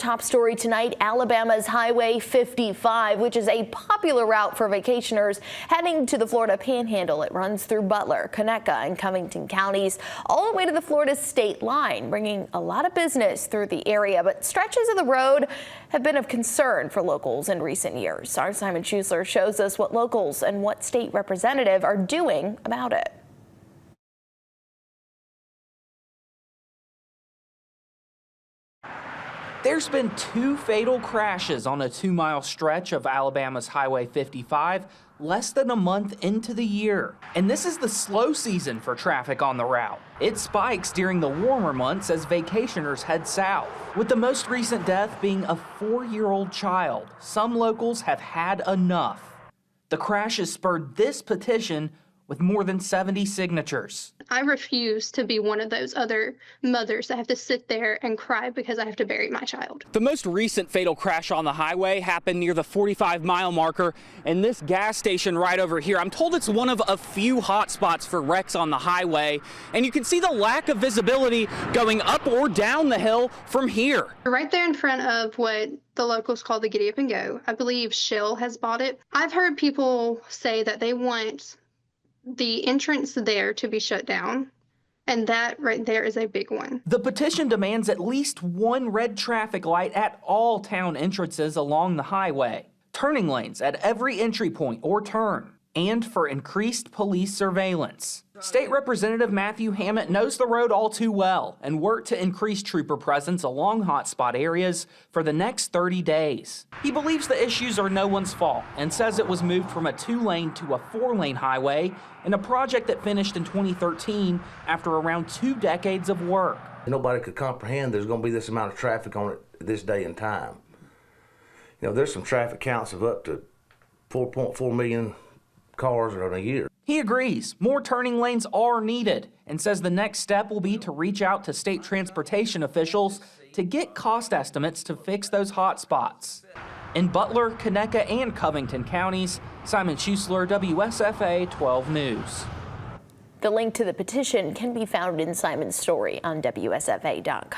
Top story tonight, Alabama's Highway 55, which is a popular route for vacationers heading to the Florida Panhandle. It runs through Butler, Conecuh, and Covington counties, all the way to the Florida state line, bringing a lot of business through the area. But stretches of the road have been of concern for locals in recent years. Our Simon Schuessler shows us what locals and what state representative are doing about it. There's been 2 fatal crashes on a 2-mile stretch of Alabama's Highway 55 less than a month into the year. And this is the slow season for traffic on the route. It spikes during the warmer months as vacationers head south, with the most recent death being a 4-year-old child. Some locals have had enough. The crashes spurred this petition with more than 70 signatures. I refuse to be one of those other mothers that have to sit there and cry because I have to bury my child. The most recent fatal crash on the highway happened near the 45-mile marker in this gas station right over here. I'm told it's one of a few hot spots for wrecks on the highway, and you can see the lack of visibility going up or down the hill from here. Right there in front of what the locals call the Giddy Up and Go, I believe Shell has bought it. I've heard people say that they want the entrance there to be shut down, and that right there is a big one. The petition demands at least 1 red traffic light at all town entrances along the highway, turning lanes at every entry point or turn, and for increased police surveillance. State Representative Matthew Hammett knows the road all too well and worked to increase trooper presence along hotspot areas for the next 30 days. He believes the issues are no one's fault and says it was moved from a 2-lane to a 4-lane highway in a project that finished in 2013 after around 2 decades of work. Nobody could comprehend there's going to be this amount of traffic on it this day and time. You know, there's some traffic counts of up to 4.4 million cars in a year. He agrees more turning lanes are needed and says the next step will be to reach out to state transportation officials to get cost estimates to fix those hot spots. In Butler, Conecuh, and Covington counties, Simon Schuessler, WSFA 12 News. The link to the petition can be found in Simon's story on WSFA.com.